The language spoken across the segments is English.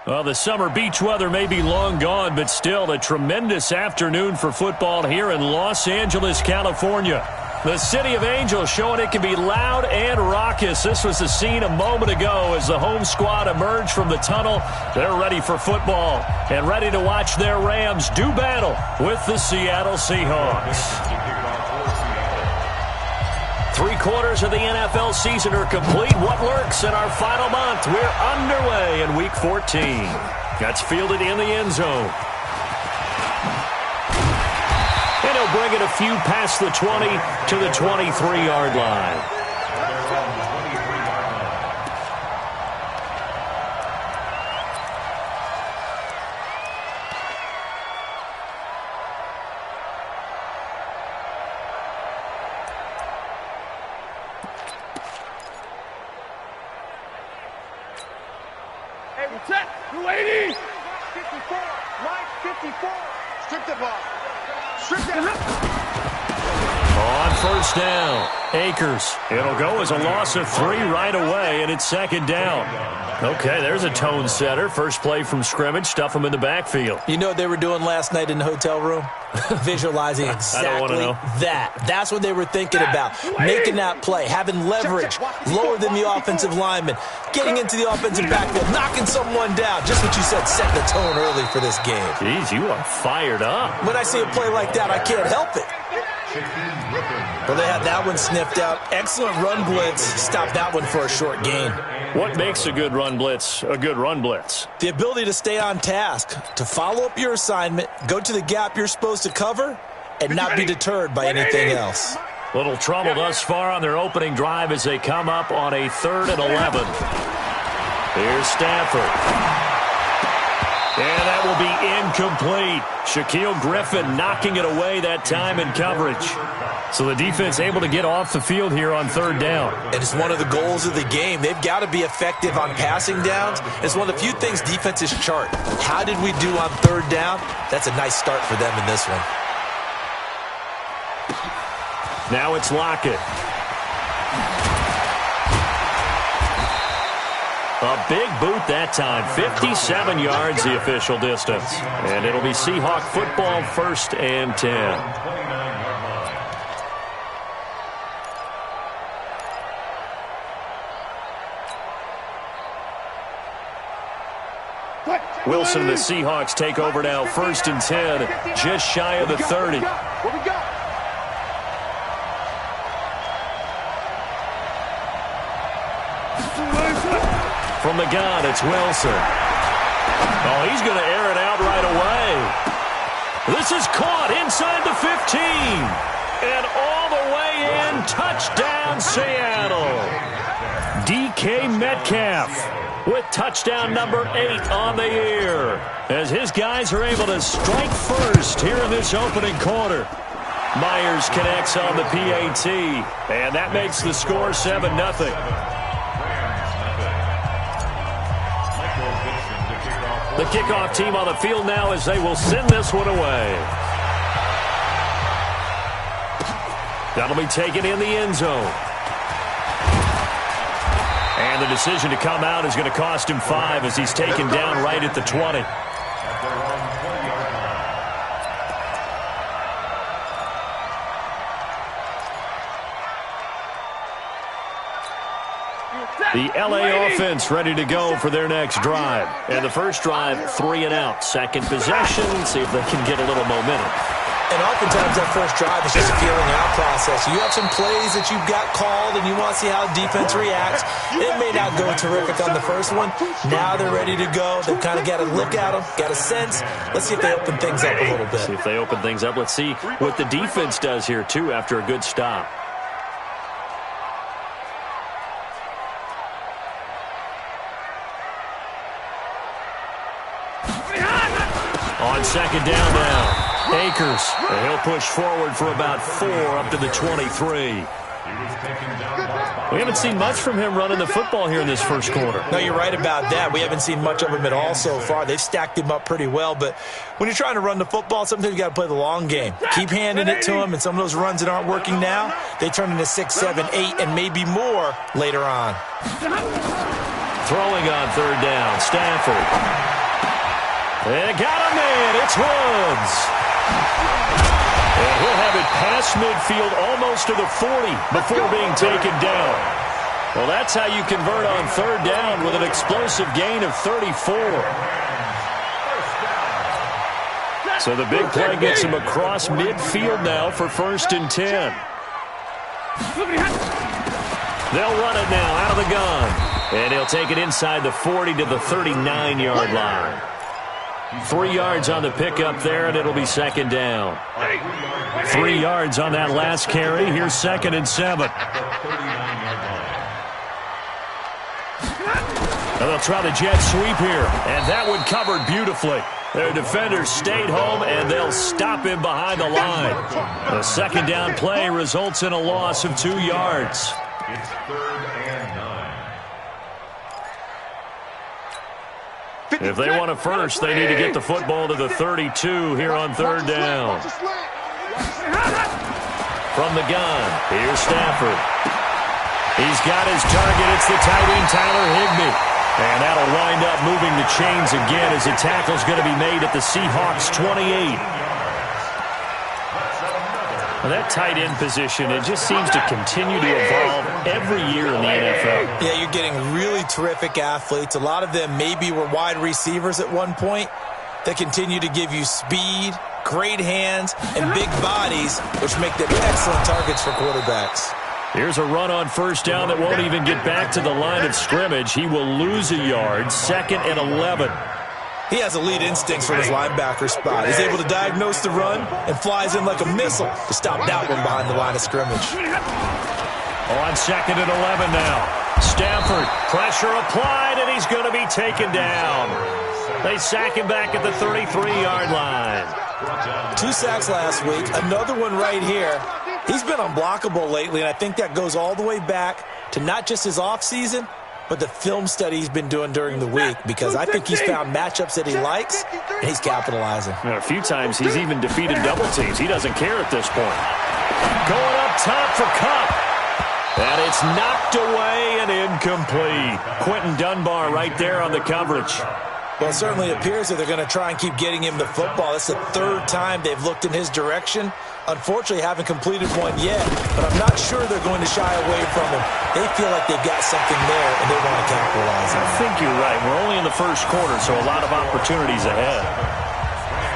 Well, the summer beach weather may be long gone, but still a tremendous afternoon for football here in Los Angeles, California. The City of Angels showing it can be loud and raucous. This was the scene a moment ago as the home squad emerged from the tunnel. They're ready for football and ready to watch their Rams do battle with the Seattle Seahawks. 3/4 of the NFL season are complete. What lurks in our final month? We're underway in Week 14. That's fielded in the end zone. And he'll bring it a few past the 20 to the 23-yard line. Set, 280. 54, Mike 54. Strip the ball. Strip the On first down, Akers. It'll go as a loss of 3 right away, and it's second down. Okay, there's a tone setter. First play from scrimmage, stuff them in the backfield. You know what they were doing last night in the hotel room? Visualizing exactly that. That's what they were thinking about. Making that play, having leverage, lower than the offensive lineman, getting into the offensive backfield, knocking someone down. Just what you said, set the tone early for this game. Jeez, you are fired up. When I see a play like that, I can't help it. Well, they had that one sniffed out. Excellent run blitz. Stop that one for a short gain. What makes a good run blitz a good run blitz? The ability to stay on task, to follow up your assignment, go to the gap you're supposed to cover, and not be deterred by anything else. Little trouble thus far on their opening drive as they come up on a 3rd and 11. Here's Stafford. And that will be incomplete. Shaquille Griffin knocking it away that time in coverage. So the defense able to get off the field here on 3rd down. And it's one of the goals of the game. They've got to be effective on passing downs. It's one of the few things defenses chart. How did we do on 3rd down? That's a nice start for them in this one. Now it's Lockett. A big boot that time. 57 yards the official distance. And it'll be Seahawk football 1st and 10. Wilson and the Seahawks take over now 1st and 10. Just shy of the 30. What we got? From the gun, it's Wilson. Oh, he's going to air it out right away. This is caught inside the 15. And all the way in, touchdown Seattle. DK Metcalf with touchdown number 8 on the year. As his guys are able to strike first here in this opening quarter. Myers connects on the PAT. And that makes the score 7-0. The kickoff team on the field now as they will send this one away. That'll be taken in the end zone. And the decision to come out is going to cost him 5 as he's taken down right at the 20. The LA offense ready to go for their next drive. And the first drive, 3 and out. Second possession, see if they can get a little momentum. And oftentimes that first drive is just a feeling out process. You have some plays that you've got called and you want to see how defense reacts. It may not go terrific on the first one. Now they're ready to go. They've kind of got to look at them, got a sense. Let's see if they open things up a little bit. See if they open things up. Let's see what the defense does here, too, after a good stop. On second down now, Akers. And he'll push forward for about 4 up to the 23. We haven't seen much from him running the football here in this first quarter. No, you're right about that. We haven't seen much of him at all so far. They've stacked him up pretty well, but when you're trying to run the football, sometimes you got to play the long game. Keep handing it to him, and some of those runs that aren't working now, they turn into 6, 7, 8, and maybe more later on. Throwing on third down, Stafford. They got him in. It's Woods. And he'll have it past midfield almost to the 40 before being taken down. Well, that's how you convert on third down with an explosive gain of 34. So the big play gets him across midfield now for 1st and 10. They'll run it now out of the gun. And he'll take it inside the 40 to the 39-yard line. 3 yards on the pickup there, and it'll be 2nd down. 3 yards on that last carry. Here's 2nd and 7. And they'll try the jet sweep here, and that one covered beautifully. Their defenders stayed home, and they'll stop him behind the line. The 2nd down play results in a loss of 2 yards. It's 3rd and 9. If they want a first, they need to get the football to the 32 here on 3rd down. From the gun, here's Stafford. He's got his target. It's the tight end, Tyler Higbee. And that'll wind up moving the chains again as the tackle's going to be made at the Seahawks 28. Well, that tight end position, it just seems to continue to evolve every year in the NFL. Yeah, you're getting really terrific athletes. A lot of them maybe were wide receivers at one point that continue to give you speed, great hands, and big bodies, which make them excellent targets for quarterbacks. Here's a run on 1st down that won't even get back to the line of scrimmage. He will lose a yard, 2nd and 11. He has elite instincts from his linebacker spot. He's able to diagnose the run and flies in like a missile to stop that one behind the line of scrimmage. On 2nd and 11 now. Stafford, pressure applied, and he's going to be taken down. They sack him back at the 33-yard line. 2 sacks last week, another one right here. He's been unblockable lately, and I think that goes all the way back to not just his offseason, but the film study he's been doing during the week, because I think he's found matchups that he likes, and he's capitalizing. And a few times he's even defeated double teams. He doesn't care at this point. Going up top for Kupp. And it's knocked away and incomplete. Quentin Dunbar right there on the coverage. Well, it certainly appears that they're going to try and keep getting him the football. That's the 3rd time they've looked in his direction. Unfortunately, haven't completed one yet, but I'm not sure they're going to shy away from him. They feel like they've got something there, and they want to capitalize on it. I think you're right. We're only in the 1st quarter, so a lot of opportunities ahead.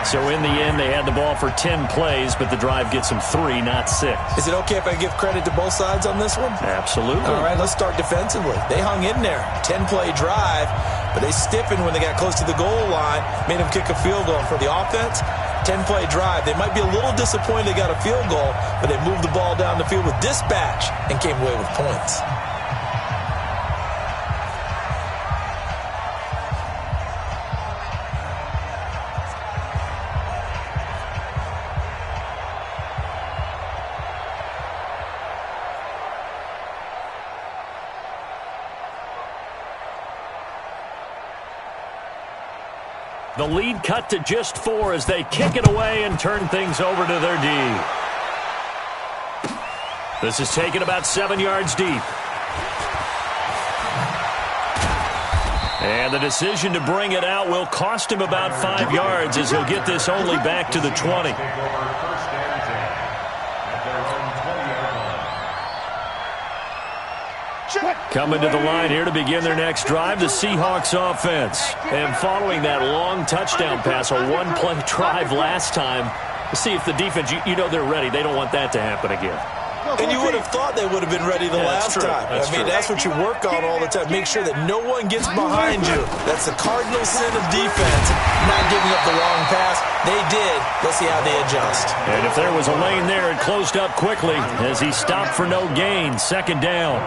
So in the end, they had the ball for 10 plays, but the drive gets them 3, not 6. Is it okay if I give credit to both sides on this one? Absolutely. All right, let's start defensively. They hung in there. 10-play drive, but they stiffened when they got close to the goal line, made them kick a field goal. For the offense, 10-play drive. They might be a little disappointed they got a field goal, but they moved the ball down the field with dispatch and came away with points. The lead cut to just 4 as they kick it away and turn things over to their D. This is taken about 7 yards deep. And the decision to bring it out will cost him about 5 yards as he'll get this only back to the 20. Coming to the line here to begin their next drive, the Seahawks offense. And following that long touchdown pass, a one-play drive last time, to see if the defense, you know they're ready. They don't want that to happen again. And you would have thought they would have been ready the last time. That's what you work on all the time. Make sure that no one gets behind you. That's the cardinal sin of defense, not giving up the long pass. They did. Let's see how they adjust. And if there was a lane there, it closed up quickly as he stopped for no gain. 2nd down.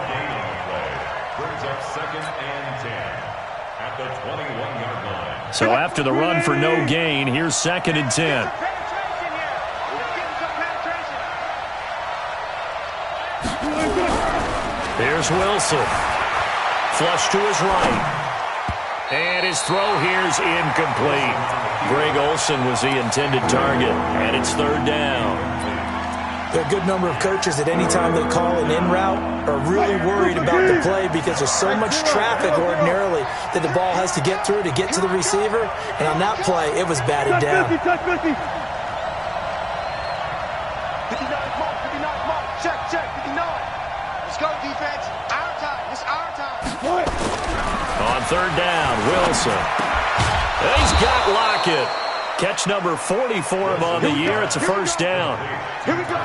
So after the run for no gain, here's 2nd and 10. Here's Wilson. Flush to his right. And his throw here's incomplete. Greg Olsen was the intended target, and it's 3rd down. There are a good number of coaches at any time they call an in route are really worried about the play because there's so much traffic ordinarily that the ball has to get through to get to the receiver. And on that play, it was batted down. 59 mark, 59 mark. Check, 59. Let's go, defense. Our time. It's our time. On third down, Wilson. He's got Lockett. Catch number 44 of on the year. It's a first down. Here we go.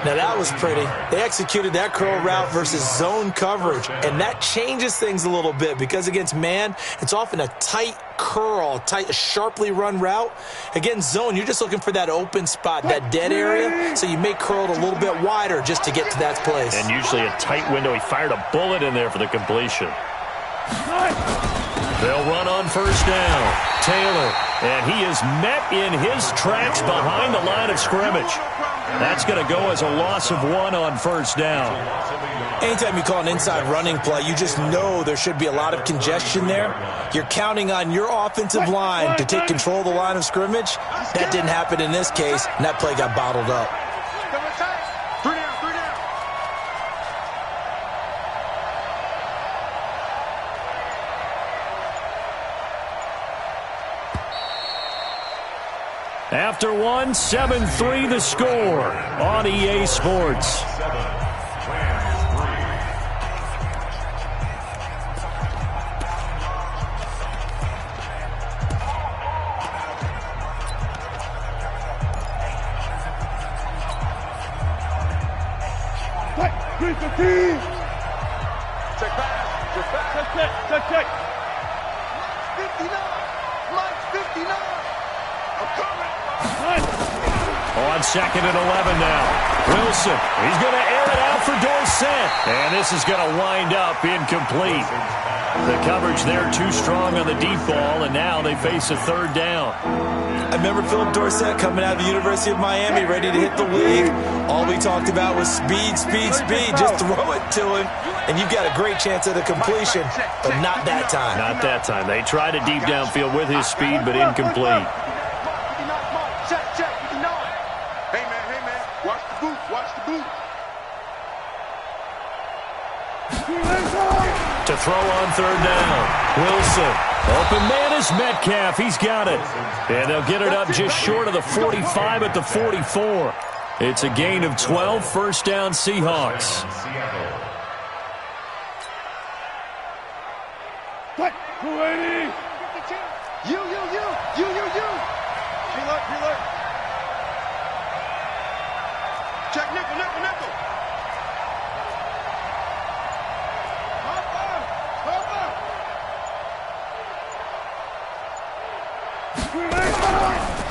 Now, that was pretty. They executed that curl route versus zone coverage, and that changes things a little bit because against man, it's often a tight curl, a sharply run route. Against zone, you're just looking for that open spot, that dead area, so you may curl it a little bit wider just to get to that place. And usually a tight window. He fired a bullet in there for the completion. They'll run on first down. Taylor, and he is met in his tracks behind the line of scrimmage. That's going to go as a loss of 1 on first down. Anytime you call an inside running play, you just know there should be a lot of congestion there. You're counting on your offensive line to take control of the line of scrimmage. That didn't happen in this case, and that play got bottled up. Three down. After 1, 7-3 the score on EA Sports. Check pass. Check. Mike 59. I'm coming. On second and 11 now. Wilson, he's going to air it out for Dorsett. And this is going to wind up incomplete. The coverage there too strong on the deep ball, and now they face a third down. I remember Philip Dorsett coming out of the University of Miami ready to hit the league. All we talked about was speed. Just throw it to him, and you've got a great chance at a completion, but not that time. Not that time. They tried a deep downfield with his speed, but incomplete. Check, 59. Hey, man. Watch the boot. To throw on third down. Wilson. Open man is Metcalf. He's got it. And they'll get it up just short of the 45 at the 44. It's a gain of 12, first down Seahawks. What? 280. You. Reload. Check nickel.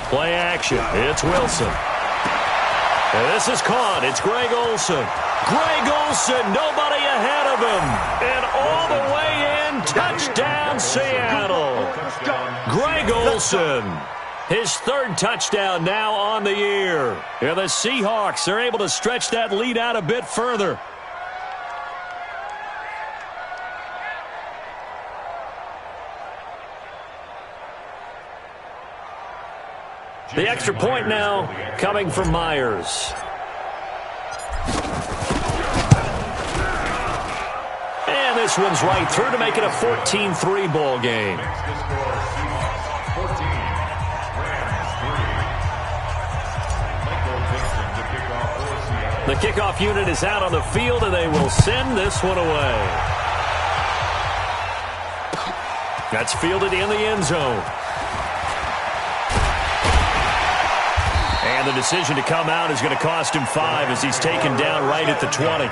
Play action. It's Wilson. And this is caught. It's Greg Olsen. Nobody ahead of him. And all the way in, touchdown Seattle. Greg Olsen. His third touchdown now on the year. And the Seahawks are able to stretch that lead out a bit further. The extra point now coming from Myers. And this one's right through to make it a 14-3 ball game. The kickoff unit is out on the field, and they will send this one away. That's fielded in the end zone. And the decision to come out is going to cost him 5 as he's taken down right at the 20.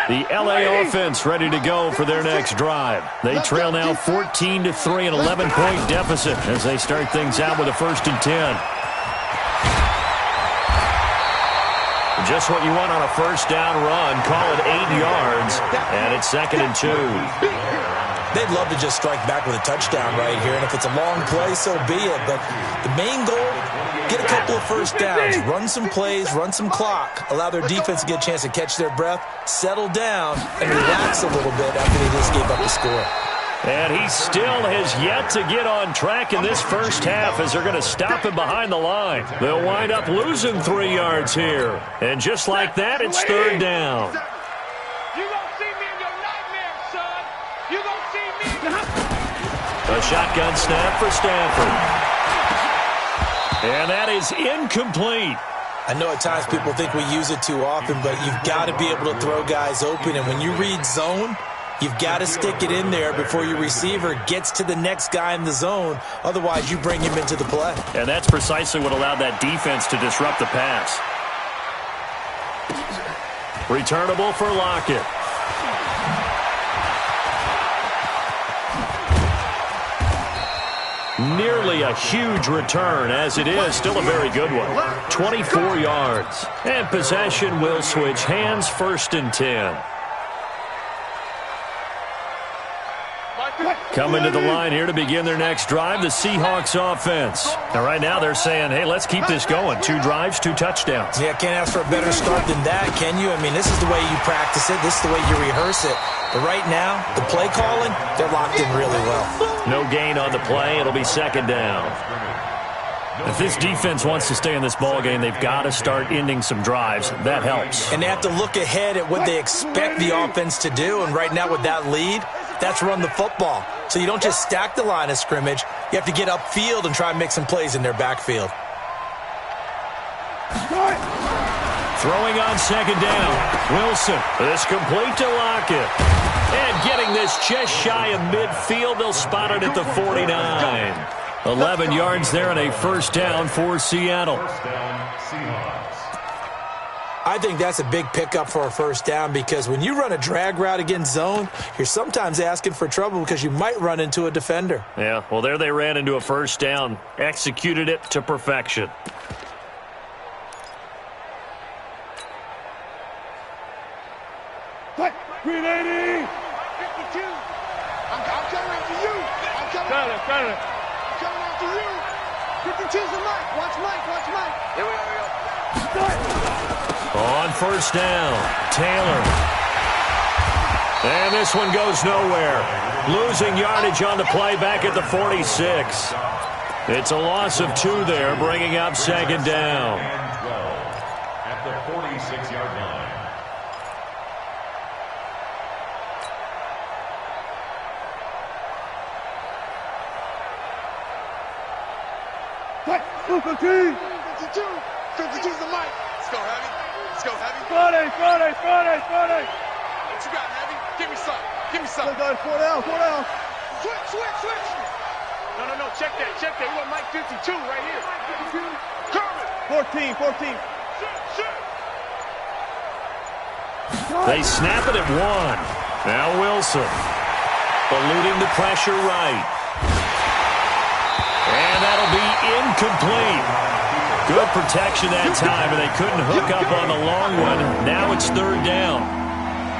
The LA offense ready to go for their next drive. They trail now 14-3, an 11-point deficit as they start things out with a 1st and 10. Just what you want on a first down run. Call it 8 yards, and it's 2nd and 2. They'd love to just strike back with a touchdown right here, and if it's a long play, so be it. But the main goal, get a couple of first downs, run some plays, run some clock, allow their defense to get a chance to catch their breath, settle down, and relax a little bit after they just gave up the score. And he still has yet to get on track in this first half as they're going to stop him behind the line. They'll wind up losing 3 yards here. And just like that, it's third down. You gonna see me in your nightmares, son. You gonna see me. A shotgun snap for Stafford. And that is incomplete. I know at times people think we use it too often, but you've got to be able to throw guys open. And when you read zone, you've got to stick it in there before your receiver gets to the next guy in the zone. Otherwise, you bring him into the play. And that's precisely what allowed that defense to disrupt the pass. Returnable for Lockett. Nearly a huge return, as it is still a very good one. 24 yards. And possession will switch hands, 1st and 10. Coming to the line here to begin their next drive, the Seahawks offense. Now, right now, they're saying, hey, let's keep this going. 2 drives, 2 touchdowns. Yeah, can't ask for a better start than that, can you? I mean, this is the way you practice it. This is the way you rehearse it. But right now, the play calling, they're locked in really well. No gain on the play. It'll be 2nd down. If this defense wants to stay in this ballgame, they've got to start ending some drives. That helps. And they have to look ahead at what they expect the offense to do. And right now with that lead, that's run the football. So you don't just stack the line of scrimmage. You have to get upfield and try and make some plays in their backfield. Throwing on 2nd down. Wilson. This complete to Lockett. And getting this just shy of midfield. They'll spot it at the 49. 11 yards there and a 1st down for Seattle. I think that's a big pickup for a 1st down because when you run a drag route against zone, you're sometimes asking for trouble because you might run into a defender. Yeah, well, there they ran into a 1st down. Executed it to perfection. Green 80! 52! I'm coming after you! I'm coming after you! 52's the Mike! Watch Mike! Here we go. On 1st down, Taylor. And this one goes nowhere. Losing yardage on the play back at the 46. It's a loss of 2 there, bringing up 2nd down. At the 46-yard line. What? 52! 52's the Mike! Let's go, Heavy. Friday! What you got, Heavy? Give me some. Let's go, 4 down. Switch. No. Check that. We want Mike 52 right here. Kermit. 14. They snap it at 1. Now Wilson. Eluding the pressure right. And that'll be incomplete. Good protection that time, and they couldn't hook up on the long one. Now it's 3rd down.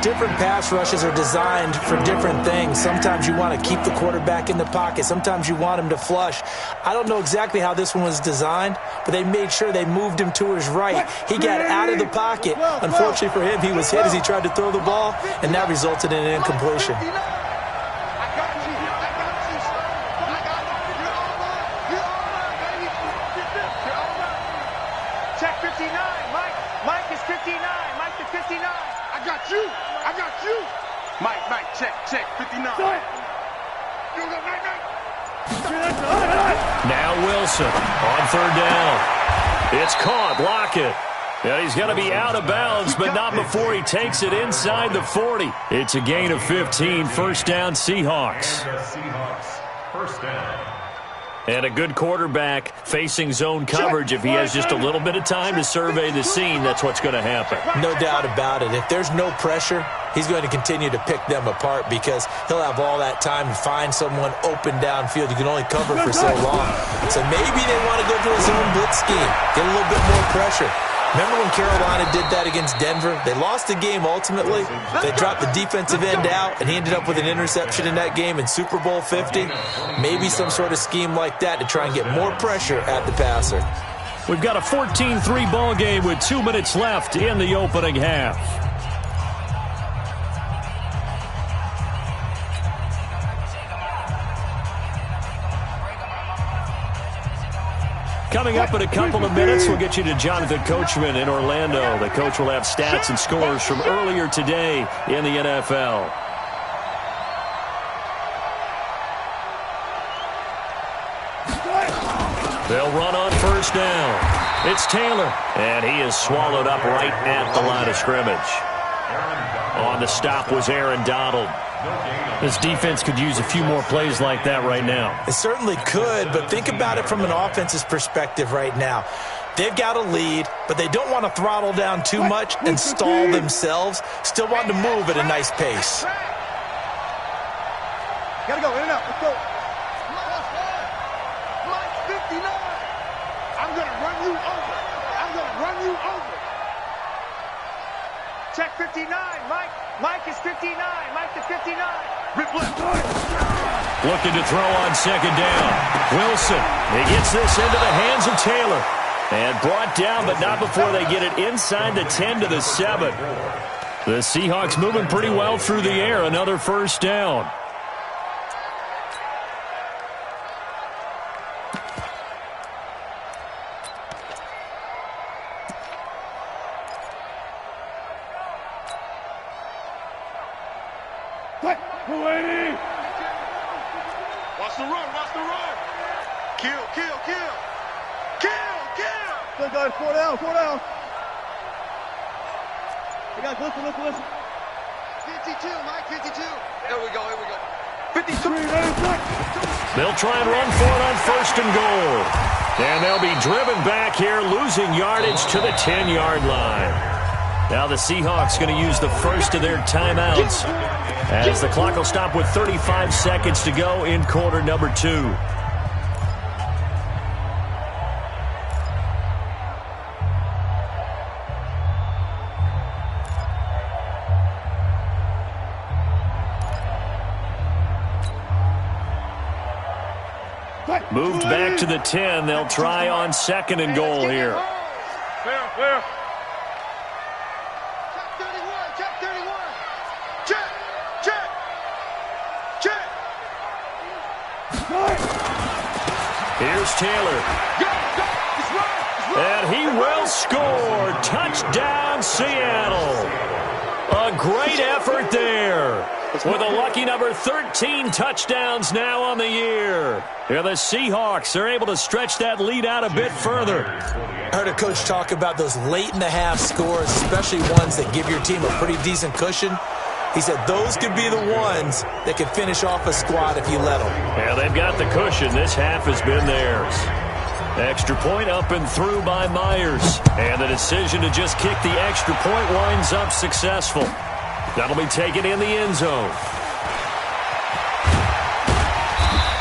Different pass rushes are designed for different things. Sometimes you want to keep the quarterback in the pocket. Sometimes you want him to flush. I don't know exactly how this one was designed, but they made sure they moved him to his right. He got out of the pocket. Unfortunately for him, he was hit as he tried to throw the ball, and that resulted in an incompletion. Mike, check, 59. Now Wilson on 3rd down. It's caught, Lockett. Yeah, he's going to be out of bounds, but not before he takes it inside the 40. It's a gain of 15, 1st down Seahawks. Seahawks, 1st down. And a good quarterback facing zone coverage. If he has just a little bit of time to survey the scene, that's what's going to happen. No doubt about it. If there's no pressure, he's going to continue to pick them apart because he'll have all that time to find someone open downfield. You can only cover for so long. So maybe they want to go to a zone blitz scheme, get a little bit more pressure. Remember when Carolina did that against Denver? They lost the game ultimately. They dropped the defensive end out, and he ended up with an interception in that game in Super Bowl 50. Maybe some sort of scheme like that to try and get more pressure at the passer. We've got a 14-3 ball game with 2 minutes left in the opening half. Coming up in a couple of minutes, we'll get you to Jonathan Coachman in Orlando. The coach will have stats and scores from earlier today in the NFL. They'll run on first down. It's Taylor, and he is swallowed up right at the line of scrimmage. On the stop was Aaron Donald. This defense could use a few more plays like that right now. It certainly could, but think about it from an offense's perspective right now. They've got a lead, but they don't want to throttle down too much and stall themselves. Still want to move at a nice pace. Gotta go, in and out, let's go. Mike 59. I'm gonna run you over. I'm gonna run you over. Check 59, Mike. Mike is 59. Mike is 59. Rip left. Looking to throw on second down. Wilson, he gets this into the hands of Taylor. And brought down, but not before they get it inside the 10 to the 7. The Seahawks moving pretty well through the air. Another first down. Watch the run, watch the run. Kill, kill, kill. Kill, kill. Good guys, 4 down, 4 down. Hey guys, listen. 52, Mike, 52. Here we go. 52. They'll try and run for it on first and goal. And they'll be driven back here, losing yardage to the 10-yard line. Now the Seahawks going to use the first of their timeouts as the clock will stop with 35 seconds to go in quarter number 2. Moved back to the 10. They'll try on second and goal here. Clear. Check 31. Check. Here's Taylor. And he will score. Touchdown, Seattle. A great effort there. With a lucky number 13 touchdowns now on the year. Yeah, the Seahawks are able to stretch that lead out a bit further. I heard a coach talk about those late-in-the-half scores, especially ones that give your team a pretty decent cushion. He said those could be the ones that can finish off a squad if you let them. Yeah, they've got the cushion. This half has been theirs. Extra point up and through by Myers. And the decision to just kick the extra point winds up successful. That'll be taken in the end zone.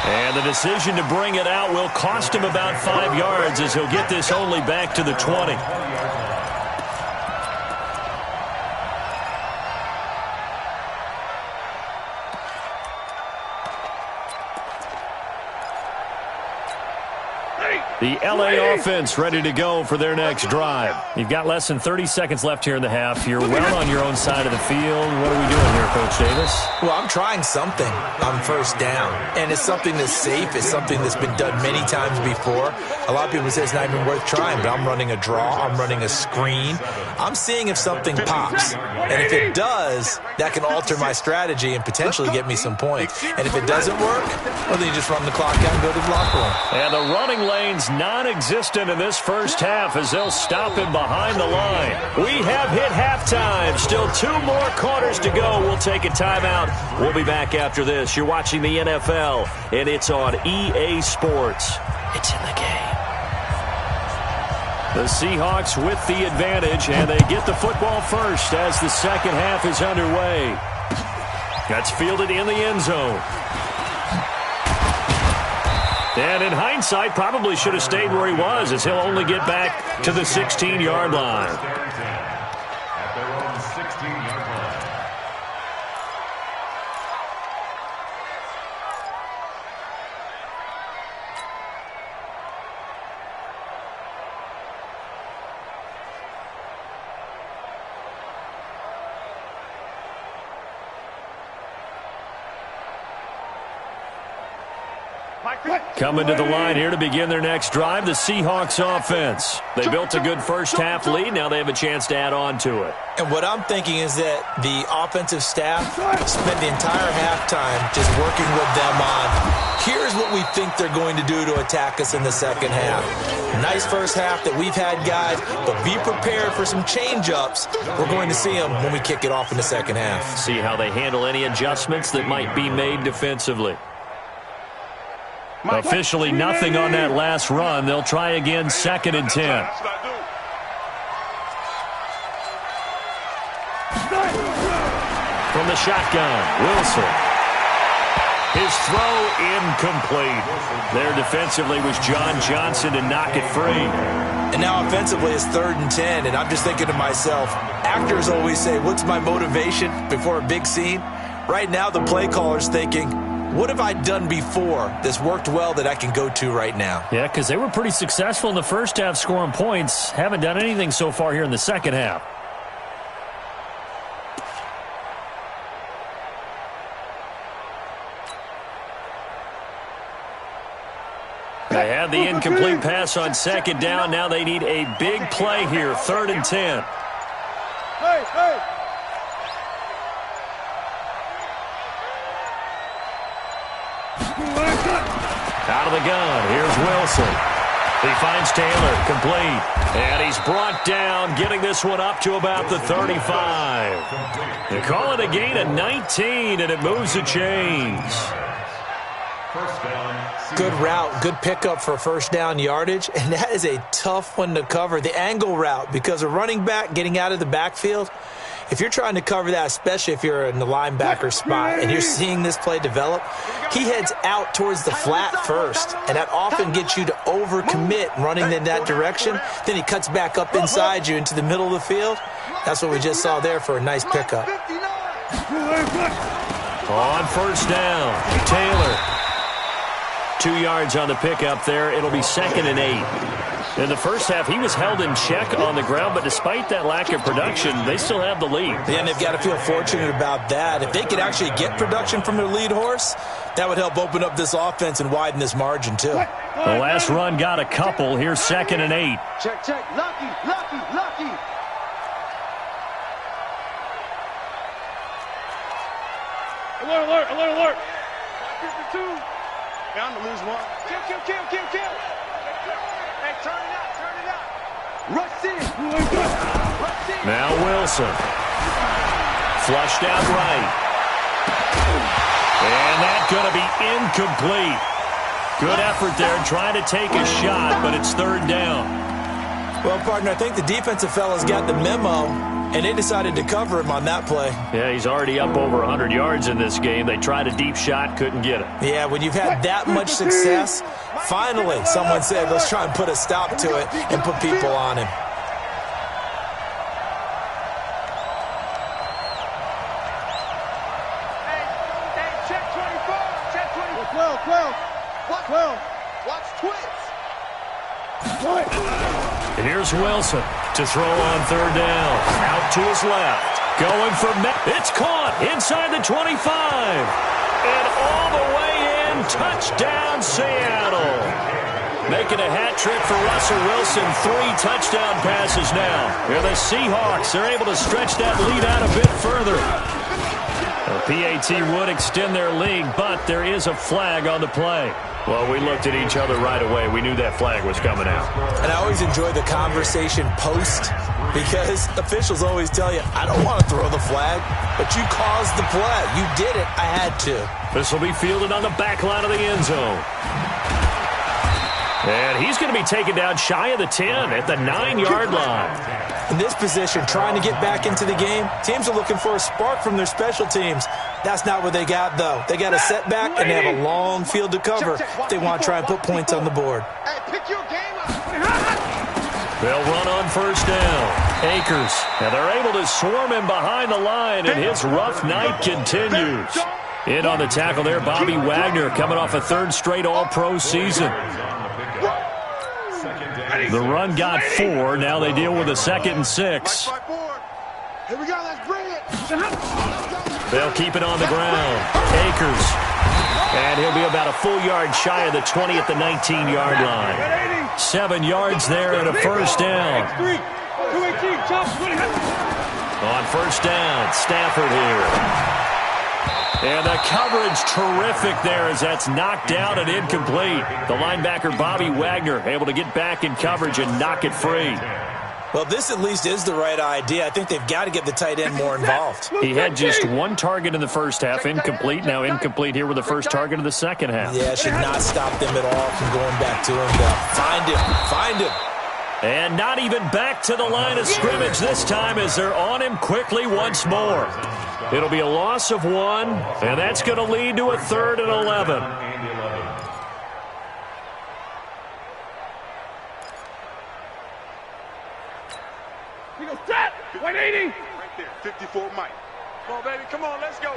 And the decision to bring it out will cost him about 5 yards as he'll get this only back to the 20. The LA offense ready to go for their next drive. You've got less than 30 seconds left here in the half. You're well on your own side of the field. What are we doing here, Coach Davis? Well, I'm trying something on first down. And it's something that's safe. It's something that's been done many times before. A lot of people say it's not even worth trying, but I'm running a draw. I'm running a screen. I'm seeing if something pops. And if it does, that can alter my strategy and potentially get me some points. And if it doesn't work, well, then you just run the clock out and go to the locker room. And the running lane's non-existent in this first half as they'll stop him behind the line. We have hit halftime. Still 2 more quarters to go. We'll take a timeout. We'll be back after this. You're watching the NFL, and it's on EA Sports. It's in the game. The Seahawks with the advantage, and they get the football first as the second half is underway. That's fielded in the end zone. And in hindsight, probably should have stayed where he was as he'll only get back to the 16-yard line. At their own 16-yard line. Mike Coming to the line here to begin their next drive, the Seahawks offense. They built a good first-half lead. Now they have a chance to add on to it. And what I'm thinking is that the offensive staff spent the entire halftime just working with them on, here's what we think they're going to do to attack us in the second half. Nice first half that we've had, guys, but be prepared for some change-ups. We're going to see them when we kick it off in the second half. See how they handle any adjustments that might be made defensively. Officially nothing on that last run. They'll try again, 2nd and 10. From the shotgun, Wilson. His throw incomplete. There defensively was John Johnson to knock it free. And now offensively it's 3rd and 10, and I'm just thinking to myself, actors always say, what's my motivation before a big scene? Right now the play caller's thinking, what have I done before that's worked well that I can go to right now? Yeah, because they were pretty successful in the first half scoring points. Haven't done anything so far here in the second half. They had the incomplete pass on 2nd down. Now they need a big play here, 3rd and 10. Hey! Out of the gun, here's Wilson. He finds Taylor, complete. And he's brought down, getting this one up to about the 35. They call it a gain of 19, and it moves the chains. Good route, good pickup for first down yardage, and that is a tough one to cover. The angle route, because a running back getting out of the backfield, if you're trying to cover that, especially if you're in the linebacker spot and you're seeing this play develop, he heads out towards the flat first, and that often gets you to overcommit running in that direction. Then he cuts back up inside you into the middle of the field. That's what we just saw there for a nice pickup. On first down, Taylor. 2 yards on the pickup there. It'll be 2nd and 8. In the first half, he was held in check on the ground, but despite that lack of production, they still have the lead. Yeah, and they've got to feel fortunate about that. If they could actually get production from their lead horse, that would help open up this offense and widen this margin, too. The last run got a couple. Here's 2nd and 8. Check. Lucky. Alert. 52. Bound to lose one. Kill. Hey, turn it out. Rush in. Now Wilson. Flushed out right. And that's going to be incomplete. Good effort there, trying to take a shot, but it's 3rd down. Well, partner, I think the defensive fellas got the memo, and they decided to cover him on that play. Yeah, he's already up over 100 yards in this game. They tried a deep shot, couldn't get it. Yeah, when you've had that much success, finally someone said, let's try and put a stop to it and put people on him. Hey, check 24. Check 24. 12. Watch twits. And here's Wilson to throw on 3rd down. Out to his left. Going for it's caught inside the 25. And all the way in. Touchdown, Seattle. Making a hat trick for Russell Wilson. 3 touchdown passes now. Here the Seahawks. They're able to stretch that lead out a bit further. The PAT would extend their lead, but there is a flag on the play. Well, we looked at each other right away. We knew that flag was coming out. And I always enjoy the conversation post because officials always tell you, I don't want to throw the flag, but you caused the play. You did it. I had to. This will be fielded on the back line of the end zone. And he's going to be taken down shy of the 10 at the 9-yard line. In this position, trying to get back into the game, teams are looking for a spark from their special teams. That's not what they got, though. They got a setback, and they have a long field to cover if they want to try and put points on the board. Hey, pick your game up. They'll run on first down. Akers. And they're able to swarm him behind the line, and his rough night continues. In on the tackle there, Bobby Wagner coming off a 3rd straight All-Pro season. The run got 4. Now they deal with a 2nd and 6. Here we go. Let's bring it. They'll keep it on the ground. Akers And he'll be about a full yard shy of the 20 at the 19-yard line. 7 yards there and a first down. On first down, Stafford here. And the coverage terrific there as that's knocked down and incomplete. The linebacker, Bobby Wagner, able to get back in coverage and knock it free. Well, this at least is the right idea. I think they've got to get the tight end more involved. He had just 1 target in the first half, incomplete. Now incomplete here with the first target of the second half. Yeah, should not stop them at all from going back to him. Find him. And not even back to the line of scrimmage this time as they're on him quickly once more. It'll be a loss of 1, and that's going to lead to a 3rd and 11. He goes, set! 180! Right there, 54 Mike. Come on, baby, come on, let's go.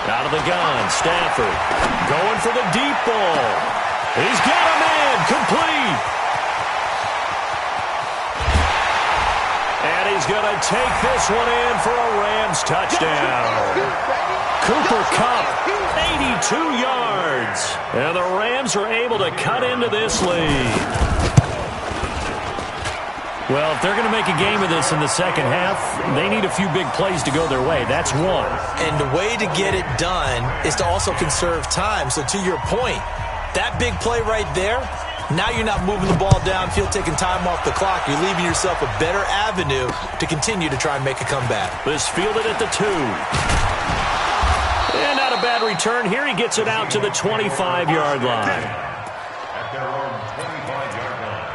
Out of the gun, Stafford going for the deep ball. He's got a man, complete. And he's going to take this one in for a Rams touchdown. Cooper Kupp, 82 yards. And the Rams are able to cut into this lead. Well, if they're going to make a game of this in the second half, they need a few big plays to go their way. That's one. And the way to get it done is to also conserve time. So to your point, that big play right there, now you're not moving the ball downfield, taking time off the clock. You're leaving yourself a better avenue to continue to try and make a comeback. This fielded at the 2. And not a bad return. Here he gets it out to the 25-yard line. At their own 25-yard line.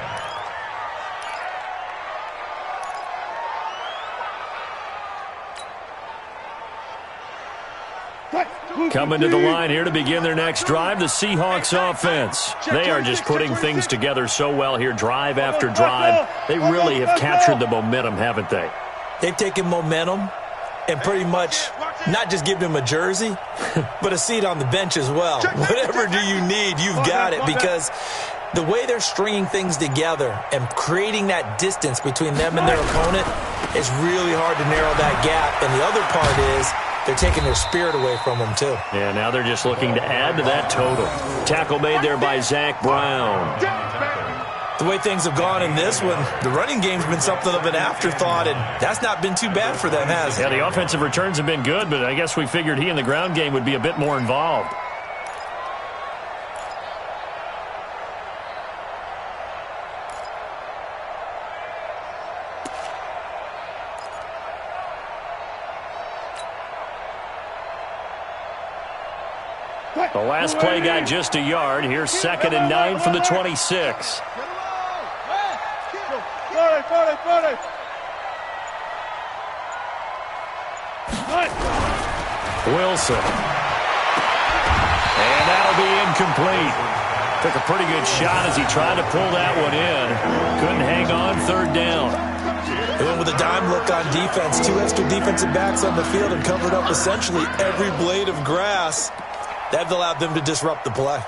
Coming to the line here to begin their next drive, the Seahawks offense. They are just putting things together so well here, drive after drive. They really have captured the momentum, haven't they? They've taken momentum and pretty much not just given him a jersey, but a seat on the bench as well. Whatever do you need, you've got it, because the way they're stringing things together and creating that distance between them and their opponent is really hard to narrow that gap. And the other part is they're taking their spirit away from them, too. Yeah, now they're just looking to add to that total. Tackle made there by Zach Brown. The way things have gone in this one, the running game's been something of an afterthought, and that's not been too bad for them, has it? Yeah, the offensive returns have been good, but I guess we figured he in the ground game would be a bit more involved. The last play got just a yard. Here's 2nd and 9 from the 26. Wilson. And that'll be incomplete. Took a pretty good shot as he tried to pull that one in. Couldn't hang on, 3rd down. They went with a dime look on defense. 2 extra defensive backs on the field and covered up essentially every blade of grass. That allowed them to disrupt the play.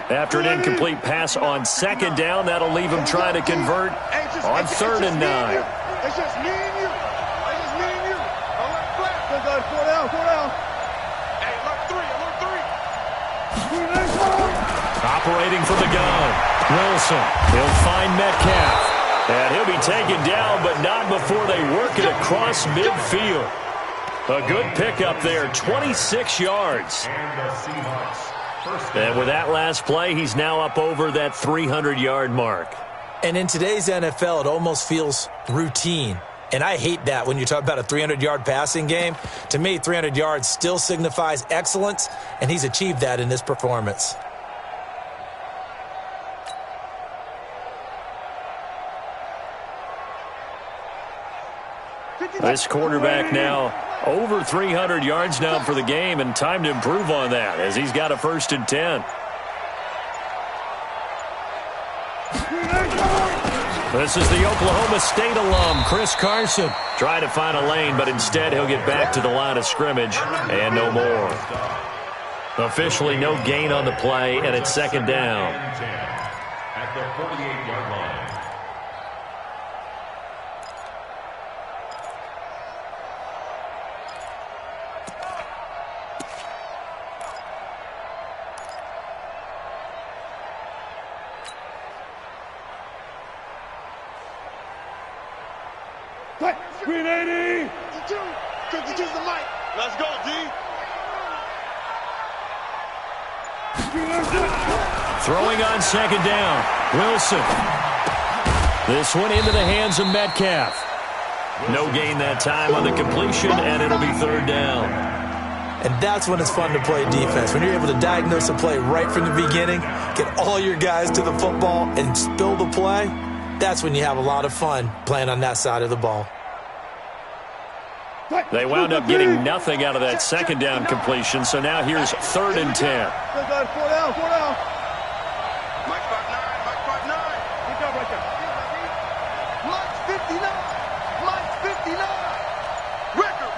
After an incomplete pass on 2nd down, that'll leave him trying to convert on 3rd and 9. It's just me and you. It's just me and you. I like flat. 4 down. Hey, look 3. Operating from the gun. Wilson. He'll find Metcalf. And he'll be taken down, but not before they work it across midfield. A good pickup there, 26 yards. And the Seahawks. And with that last play, he's now up over that 300-yard mark. And in today's NFL, it almost feels routine. And I hate that when you talk about a 300-yard passing game. To me, 300 yards still signifies excellence, and he's achieved that in this performance. This quarterback now over 300 yards now for the game, and time to improve on that as he's got a 1st and 10. This is the Oklahoma State alum, Chris Carson. Trying to find a lane, but instead he'll get back to the line of scrimmage and no more. Officially no gain on the play, and it's second down. At the 48-yard line. Green 80! 52's the light. Let's go, D. Throwing on second down. Wilson. This one into the hands of Metcalf. No gain that time on the completion, and it'll be third down. And that's when it's fun to play defense. When you're able to diagnose a play right from the beginning, get all your guys to the football, and spill the play, that's when you have a lot of fun playing on that side of the ball. They wound up getting nothing out of that second down completion, so now here's 3rd and 10. 4 down, 4 down. Mike 5-9, Mike 5-9. Good job right there. Mike 59, Mike 59. Record.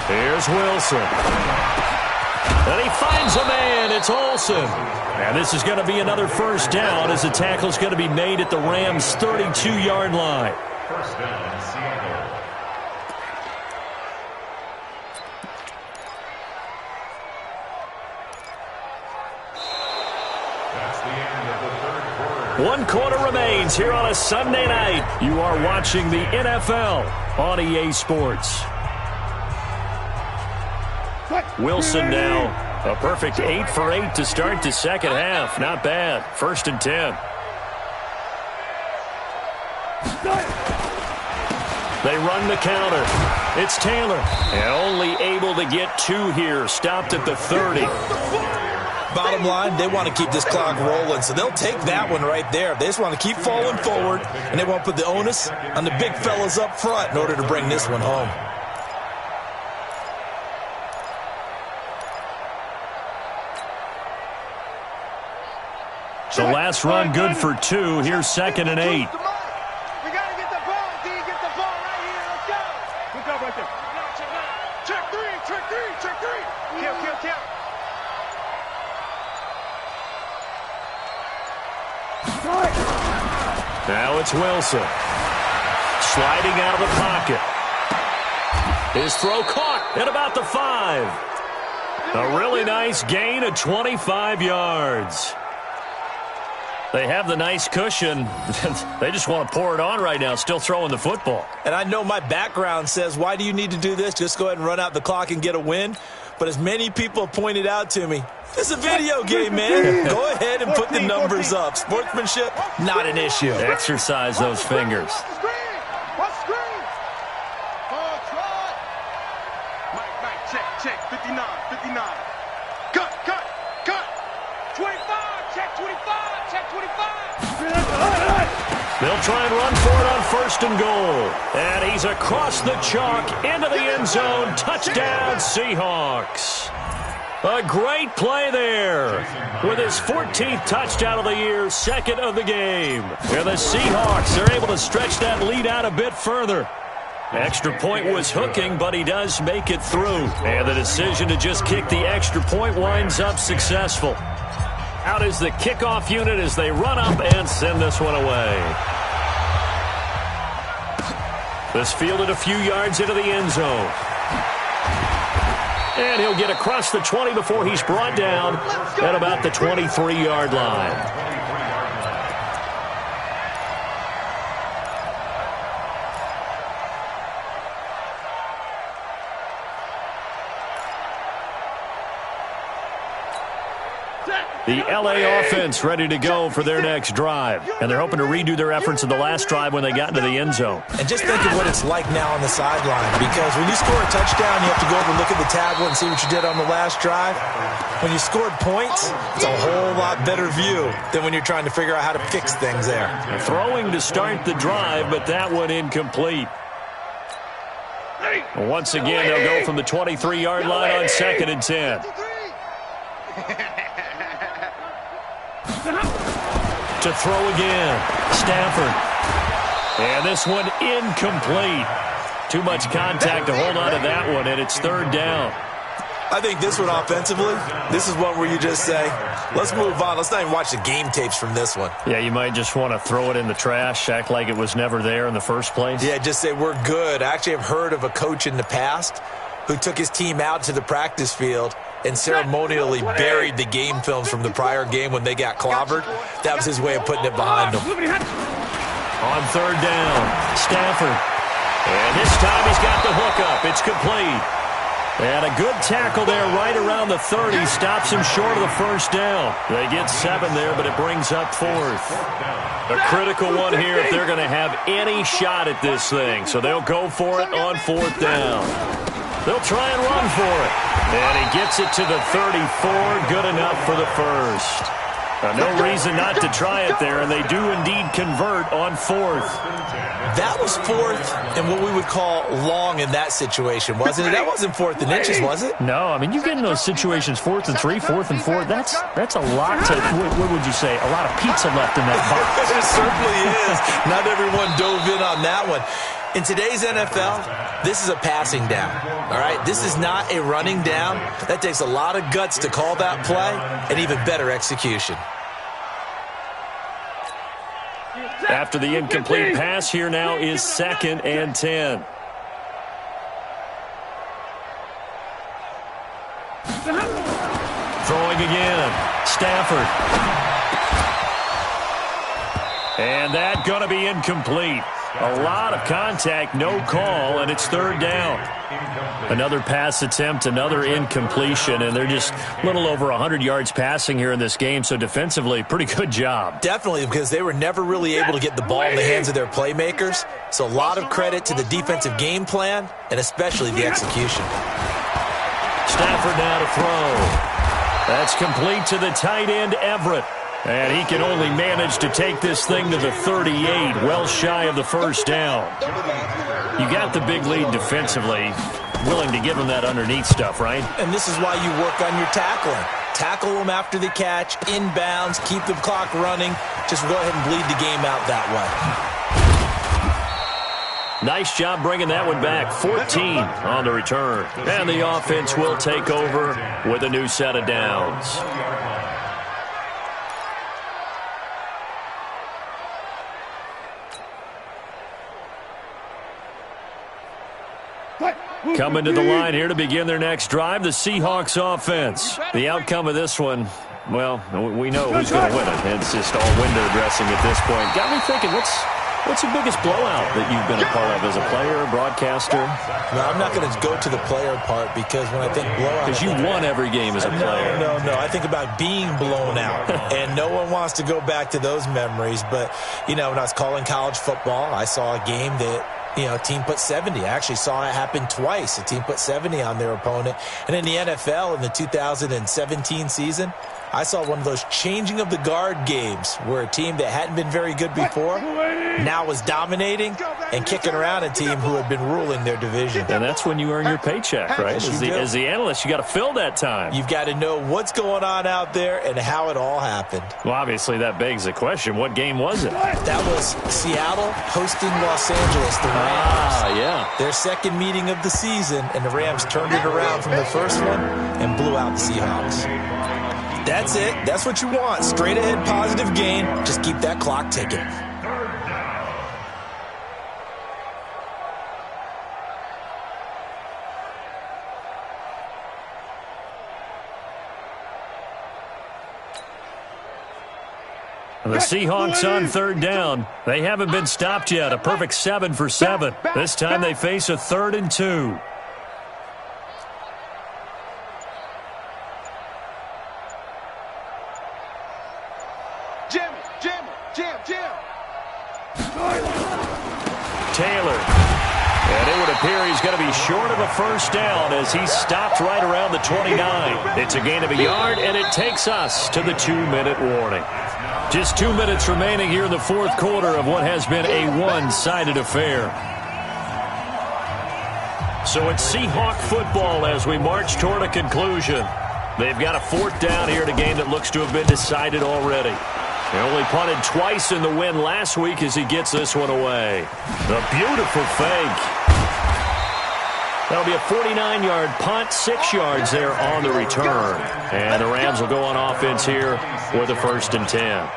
Here's Wilson. And he finds a man. It's Olsen. And this is going to be another first down as the tackle's going to be made at the Rams' 32-yard line. First down, Seattle. That's the end of the 3rd quarter. 1 quarter remains here on a Sunday night. You are watching the NFL on EA Sports. Wilson now. A perfect 8 for 8 to start the second half. Not bad. 1st and 10. They run the counter. It's Taylor. And only able to get 2 here. Stopped at the 30. Bottom line, they want to keep this clock rolling, so they'll take that one right there. They just want to keep falling forward, and they want to put the onus on the big fellas up front in order to bring this one home. The last run good for 2. Here's 2nd and 8. We got to get the ball, D. Get the ball right here. Let's go. Good job right there. Check 3. Kill. Now it's Wilson. Sliding out of the pocket. His throw caught at about the 5. A really nice gain of 25 yards. They have the nice cushion. They just want to pour it on right now, still throwing the football. And I know my background says, why do you need to do this? Just go ahead and run out the clock and get a win. But as many people have pointed out to me, it's a video game, man. Go ahead and put the numbers up. Sportsmanship, not an issue. Exercise those fingers. Watch the screen. Oh, try. Mike, check. 59. Cut. 25. Check 25. Check 25. They'll try and run for it on 1st and goal. And he's across the chalk into the end zone. Touchdown, Seahawks. A great play there. With his 14th touchdown of the year, 2nd of the game. And the Seahawks are able to stretch that lead out a bit further. Extra point was hooking, but he does make it through. And the decision to just kick the extra point winds up successful. Out is the kickoff unit as they run up and send this one away. This fielded a few yards into the end zone. And he'll get across the 20 before he's brought down at about the 23-yard line. The L.A. offense ready to go for their next drive. And they're hoping to redo their efforts in the last drive when they got into the end zone. And just think of what it's like now on the sideline. Because when you score a touchdown, you have to go over and look at the tablet and see what you did on the last drive. When you scored points, it's a whole lot better view than when you're trying to figure out how to fix things there. Throwing to start the drive, but that one incomplete. Once again, they'll go from the 23-yard line on 2nd and 10. To throw again. Stafford. And this one incomplete. Too much contact to hold on to that one, and it's third down. I think this one offensively, this is one where you just say, let's move on. Let's not even watch the game tapes from this one. Yeah, you might just want to throw it in the trash, act like it was never there in the first place. Yeah, just say we're good. I actually have heard of a coach in the past who took his team out to the practice field and ceremonially buried the game films from the prior game when they got clobbered. That was his way of putting it behind them. On third down, Stafford. And this time he's got the hookup. It's complete. And a good tackle there right around the 30. Stops him short of the first down. They get 7 there, but it brings up fourth. A critical one here if they're going to have any shot at this thing. So they'll go for it on fourth down. They'll try and run for it. And he gets it to the 34. Good enough for the first. No reason not to try it there, and they do indeed convert on fourth. That was fourth and what we would call long in that situation, wasn't it? That wasn't fourth and inches, was it? No, I mean, you get in those situations, 4th and 3, 4th and 4. That's a lot to, what would you say, a lot of pizza left in that box. It certainly is. Not everyone dove in on that one. In today's NFL, this is a passing down, all right? This is not a running down. That takes a lot of guts to call that play and even better execution. After the incomplete pass, here now is 2nd and 10. Throwing again. Stafford. And that going to be incomplete. A lot of contact, no call, and it's third down. Another pass attempt, another incompletion, and they're just a little over 100 yards passing here in this game, so defensively, pretty good job. Definitely, because they were never really able to get the ball in the hands of their playmakers, so a lot of credit to the defensive game plan, and especially the execution. Stafford now to throw. That's complete to the tight end, Everett. And he can only manage to take this thing to the 38, well shy of the first down. You got the big lead defensively, willing to give him that underneath stuff, right? And this is why you work on your tackling. Tackle them after the catch, inbounds, keep the clock running. Just go ahead and bleed the game out that way. Nice job bringing that one back. 14 on the return. And the offense will take over with a new set of downs. Coming to the line here to begin their next drive, the Seahawks offense. The outcome of this one, well, we know who's going to win it. It's just all window dressing at this point. Got me thinking, what's the biggest blowout that you've been a part of as a player, broadcaster? No, I'm not going to go to the player part because when I think blowout... Because you won every game as a player. No. I think about being blown out, and no one wants to go back to those memories. But, you know, when I was calling college football, I saw a game that... a team put 70. I actually saw it happen twice. A team put 70 on their opponent. And in the NFL, in the 2017 season, I saw one of those changing of the guard games where a team that hadn't been very good before now was dominating and kicking around a team who had been ruling their division. And that's when you earn your paycheck, right? As the analyst, you got to fill that time. You've got to know what's going on out there and how it all happened. Well, obviously, that begs the question, what game was it? That was Seattle hosting Los Angeles, the Rams. Yeah. Their second meeting of the season, and the Rams turned it around from the first one and blew out the Seahawks. That's it. That's what you want. Straight ahead, positive gain. Just keep that clock ticking. The Seahawks on third down. They haven't been stopped yet. A perfect 7 for 7. This time they face a 3rd and 2. Jam. Taylor. And it would appear he's going to be short of a first down as he stopped right around the 29. It's a gain of a yard, and it takes us to the 2-minute warning. Just 2 minutes remaining here in the fourth quarter of what has been a one-sided affair. So it's Seahawk football as we march toward a conclusion. They've got a 4th down here in a game that looks to have been decided already. He only punted twice in the win last week as he gets this one away. A beautiful fake. That'll be a 49-yard punt, 6 yards there on the return. And the Rams will go on offense here with a 1st and 10.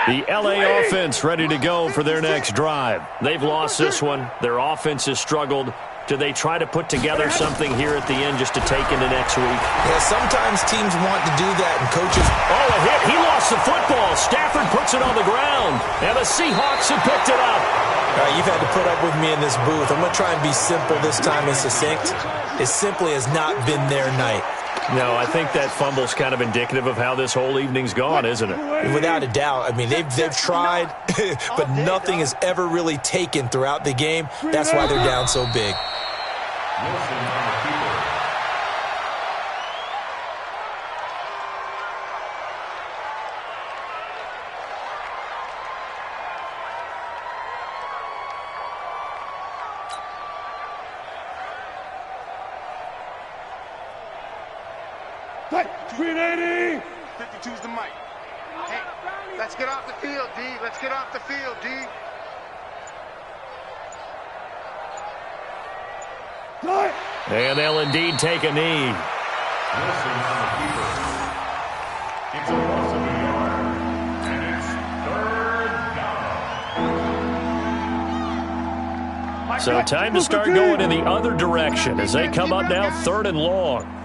The LA offense ready to go for their next drive. They've lost this one. Their offense has struggled. Do they try to put together something here at the end just to take into next week? Yeah, sometimes teams want to do that, and coaches... Oh, a hit. He lost the football. Stafford puts it on the ground, and the Seahawks have picked it up. All right, you've had to put up with me in this booth. I'm going to try and be simple this time and succinct. It simply has not been their night. No, I think that fumble's kind of indicative of how this whole evening's gone, isn't it? Without a doubt. I mean, they've tried, but nothing has ever really taken throughout the game. That's why they're down so big. Green 80! 52's the mic. Hey, let's get off the field, D. Let's get off the field, D. And they'll indeed take a knee. Wilson on the keeper. It's a loss of a yard. And it's 3rd down. So time to start going in the other direction as they come up now 3rd and long.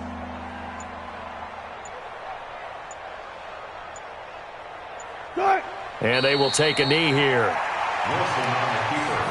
And they will take a knee here. Wilson on the keeper.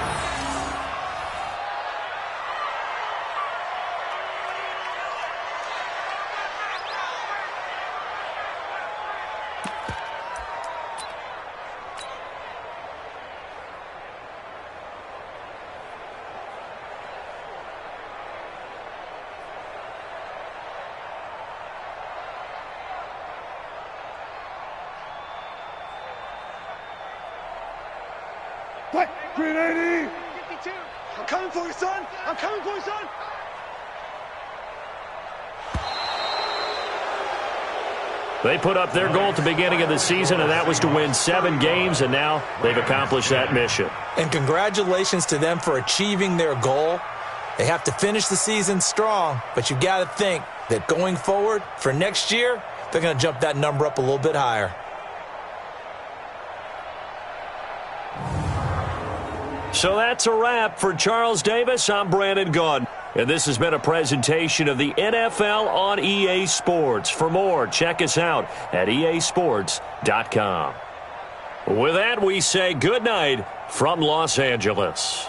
Green 80! 52! I'm coming for you, son! I'm coming for you, son! They put up their goal at the beginning of the season, and that was to win 7 games, and now they've accomplished that mission. And congratulations to them for achieving their goal. They have to finish the season strong, but you've got to think that going forward for next year, they're going to jump that number up a little bit higher. So that's a wrap. For Charles Davis, I'm Brandon Gaudin. And this has been a presentation of the NFL on EA Sports. For more, check us out at easports.com. With that, we say good night from Los Angeles.